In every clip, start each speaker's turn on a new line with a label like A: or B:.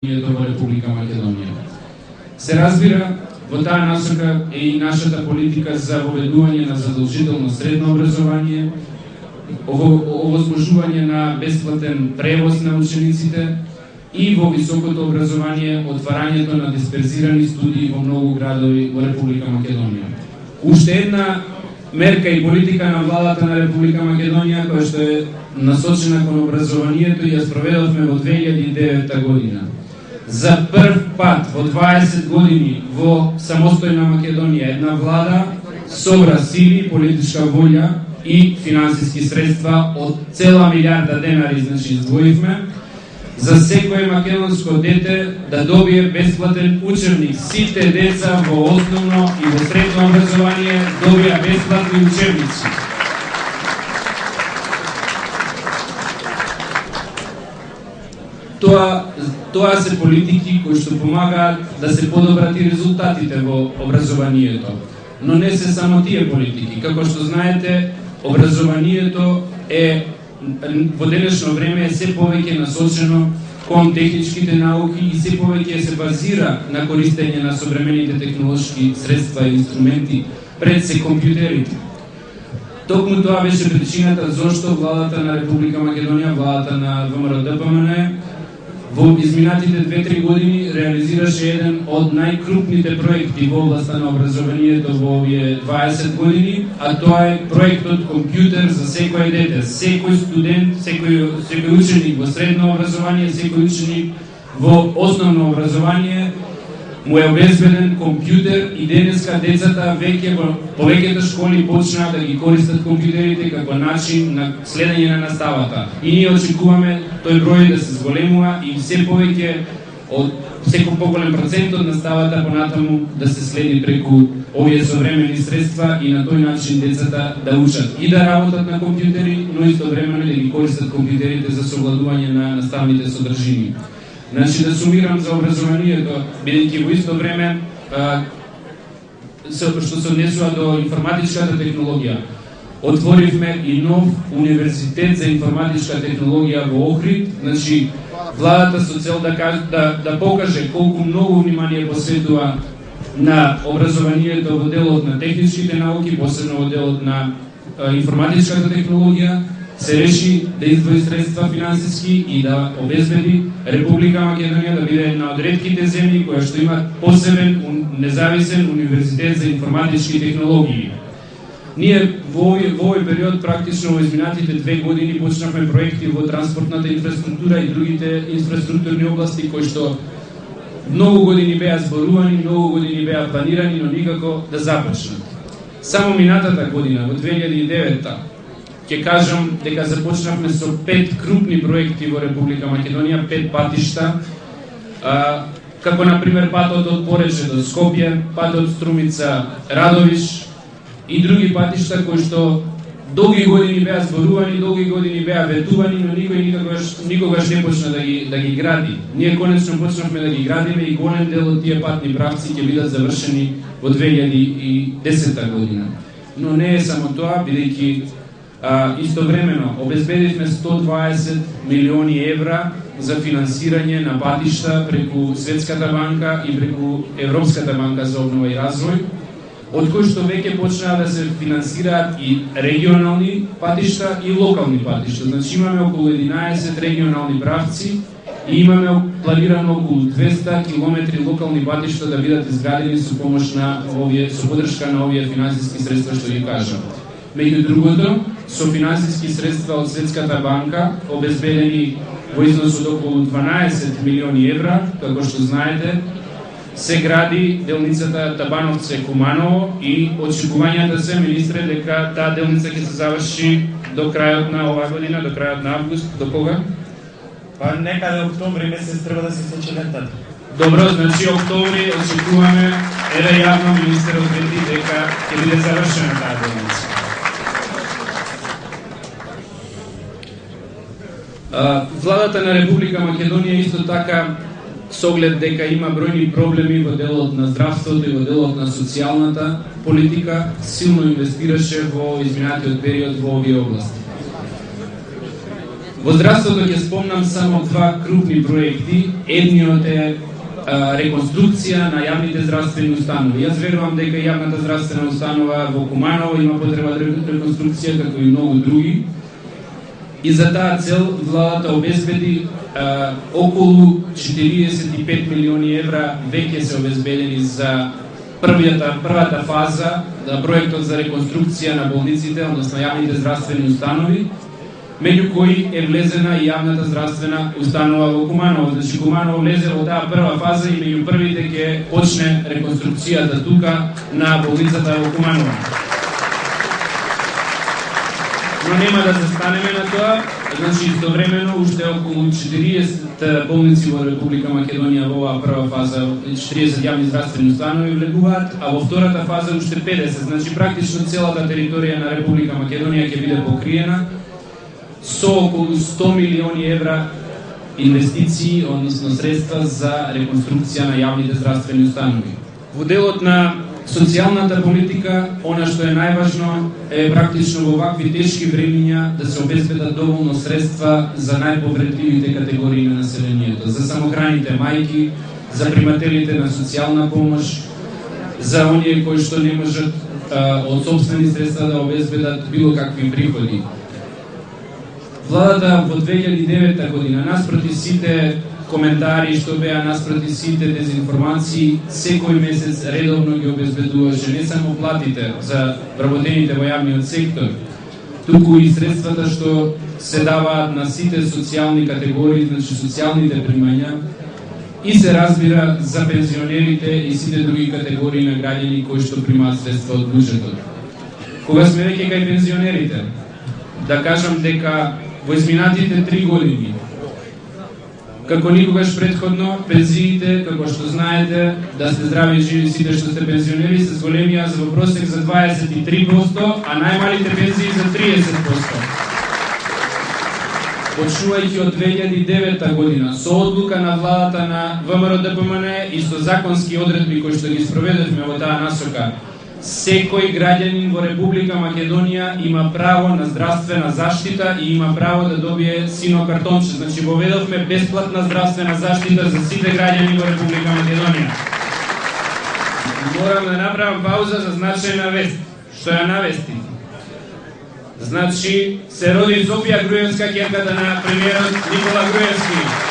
A: во Република Македонија. Се разбира, во таа насока е и нашата политика за воведување на задолжително средно образование, овозможување на бесплатен превоз на учениците и во високото образование отварањето на дисперзирани студии во многу градови во Република Македонија. Уште една мерка и политика на владата на Република Македонија која што е насочена кон образованието и ја спроведовме во 2009 година. За прв пат во 20 години во самостојна Македонија една влада собра сили, политичка волја и финансиски средства од цела милиарда денари, значи издвоивме за секое македонско дете да добие бесплатен учебник. Сите деца во основно и во средно образование добија бесплатни учебници. Тоа се политики кои што помагаат да се подобрат и резултатите во образованието. Но не се само тие политики. Како што знаете, образованието е во денешно време е се повеќе насочено кон техничките науки и се повеќе се базира на користење на современите технолошки средства и инструменти, пред се компјутерите. Токму тоа беше причината зошто владата на Република Македонија, владата на ВМРО-ДПМН, во изминатите 2-3 години реализираше еден од најкрупните проекти во областа на образованието во овие 20 години, а тоа е проектот компјутер за секој дете. Секој студент, секој ученик во средно образование, секој ученик во основно образование му е обезбеден компјутер и денеска децата веќе во повеќето школи почнаа да ги користат компјутерите како начин на следење на наставата. И ние очекуваме тој број да се зголемува и се повеќе од секој поголем процент од наставата понатаму да се следи преку овие современи средства и на тој начин децата да учат и да работат на компјутери, но истовремено да ги користат компјутерите за совладување на наставните содржини. Значи, да сумирам за образованието, бидејќи во исто време, што се однесува до информатичката технологија, отворивме и нов универзитет за информатичка технологија во Охрид. Значи, владата со цел да покаже колку многу внимание посветува на образованието во делот на техничките науки, посебно во делот на информатичката технологија, се реши да издвои средства финансиски и да обезбеди Република Македонија да биде една од ретките земји која што има посебен независен универзитет за информатички технологии. Ние во овој период, практично во изминатите 2 години, почнавме проекти во транспортната инфраструктура и другите инфраструктурни области кои што многу години беа зборувани, многу години беа планирани, но никако да започнат. Само минатата година, во 2009-та, ќе кажам дека започнавме со 5 крупни проекти во Република Македонија, 5 патишта, како например патот од Порече до Скопје, патот Струмица Радовиш и други патишта кои што долги години беа зборувани, долги години беа ветувани, но никој никогаш не почна да ги гради. Ние конечно почнавме да ги градиме и голем дел од тие патни правци ќе бидат завршени во 2010 година. Но не е само тоа, бидејќи истовремено обезбедивме 120 милиони евра за финансирање на патишта преку Светската банка и преку Европската банка за обнова и развој, од кои што веќе почнаа да се финансираат и регионални патишта и локални патишта. Значи имаме околу 11 регионални правци и имаме планирано околу 200 километри локални патишта да бидат изградени со помош на со поддршка на овие финансиски средства што ги кажам. Меѓу другото, со финансиски средства од Светската банка, обезбедени во износ од околу 12 милиони евра, како што знаете, се гради делницата Табановце-Куманово и очекувањата се, министре, дека таа делница ќе се заврши до крајот на оваа година, до крајот на август. До кога?
B: Па некаде октомври месец треба да се случи летата.
A: Добро, значи октомври очекуваме, еве јавно министер одвети дека ќе биде завршена таа делница. Владата на Република Македонија исто така, со оглед дека има бројни проблеми во делот на здравството и во делот на социјалната политика, силно инвестираше во изминатиот период во овие области. Во здравството ќе спомнам само два крупни проекти. Едниот е реконструкција на јавните здравствени установи. Јас верувам дека јавната здравствена установа во Куманово има потреба за реконструкција, како и многу други. И за таа цел владата обезбеди околу 45 милиони евра веќе се обезбедени за првата фаза на проектот за реконструкција на болниците, односно јавните здравствени установи, меѓу кои е влезена и јавната здравствена установа во Куманово. Значи Куманово влезе во таа прва фаза и меѓу првите ќе почне реконструкцијата тука на болницата во Куманово. Но нема да се станеме на тоа, значи истовремено уште околу 40 болници во Република Македонија во оваа прва фаза, 40 јавни здравствени установи влегуваат, а во втората фаза уште 50, значи практично целата територија на Република Македонија ќе биде покриена со околу 100 милиони евра инвестиции, односно средства за реконструкција на јавните здравствени установи. Во делот на социјалната политика, она што е најважно е практично во вакви тешки времиња да се обезбедат доволно средства за најповредливите категории на населението, за самохраните мајки, за примателите на социјална помош, за оние кои што не можат од сопствени средства да обезбедат било какви приходи. Владата во 2009 година, наспроти сите коментари што беа, наспроти сите дезинформации, секој месец редовно ги обезбедуваше не само платите за работените во јавниот сектор, туку и средствата што се даваат на сите социјални категории, значи социјалните примања, и се разбира за пензионерите и сите други категории на граѓани кои што примаат средства од буџетот. Кога сме веќе кај пензионерите, да кажам дека во изминатите 3 години, како никогаш предходно, пензиите, како што знаете, да сте здрави и живи сите што сте пензионери, се зголемија за во просек за 23%, а најмалите пензии за 30%. Почнувајќи од 2009 година, со одлука на владата на ВМРО-ДПМН и со законски одредби кои што ги спроведевме во таа насока, секој граѓанин во Република Македонија има право на здравствена заштита и има право да добие сино картонче. Значи, воведовме бесплатна здравствена заштита за сите граѓани во Република Македонија. Морам да направам пауза за значајна вест, што ја навести. Значи, се роди Зофија Груевска, ќерката на премиерот Никола Груевски.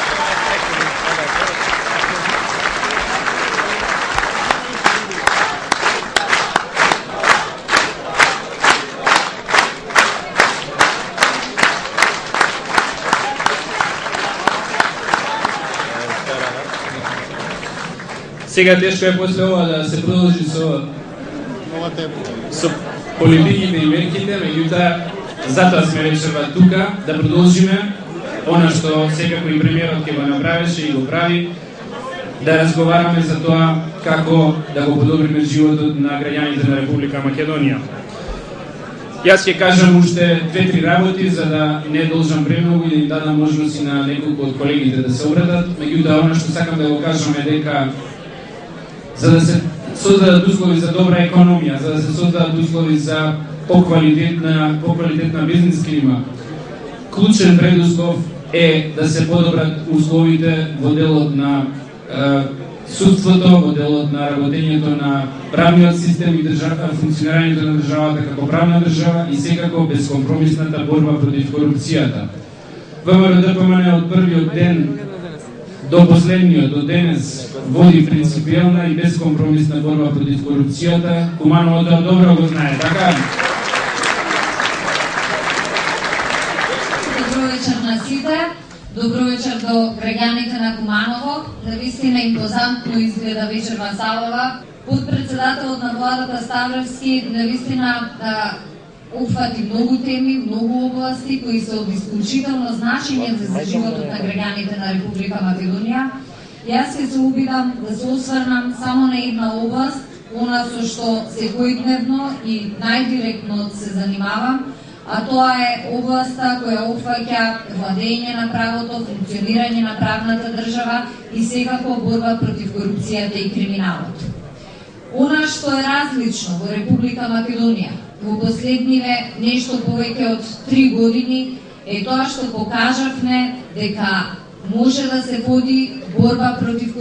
A: Сега тешко е после ова да се продолжи со политиките и мерките, меѓутоа затоа сме вечерва тука да продолжиме она што секако и премиерот ќе го направеше и го прави, да разговараме за тоа како да го подобриме животот на граѓаните на Република Македонија. Јас ќе кажам уште 2-3 работи за да не должам премногу и да им дадам можност и на неколку од колегите да се обратат, меѓутоа она што сакам да го кажам е дека за да се создадат услови за добра економија, за да се создадат услови за поквалитетна бизнес клима, клучен предуслов е да се подобрат условите во делот на судството, во делот на работењето на правниот систем и функционирањето на државата како правна држава и секако безкомпромисната борба против корупцијата. ВМРО-ДПМН од првиот ден до последниот, до денес, води принципијална и безкомпромисна борба против корупцијата. Куманово тоа добро го знае, така?
C: Добро вечер на сите. Добро вечер до граѓаните на Куманово. Навистина импозантно изгледа вечерва салава. Подпредседателот на владата Ставровски навистина опфати многу теми, многу области кои се од исклучително значење за животот на граѓаните на Република Македонија. Јас ќе се обидам да се осврнам само на една област, она со што секојдневно и најдиректно се занимавам, а тоа е областа која опфаќа владење на правото, функционирање на правната држава и секако борба против корупцијата и криминалот. Она што е различно во Република Македонија во последниве нешто повеќе од 3 години е тоа што покажавме дека може да се води борба против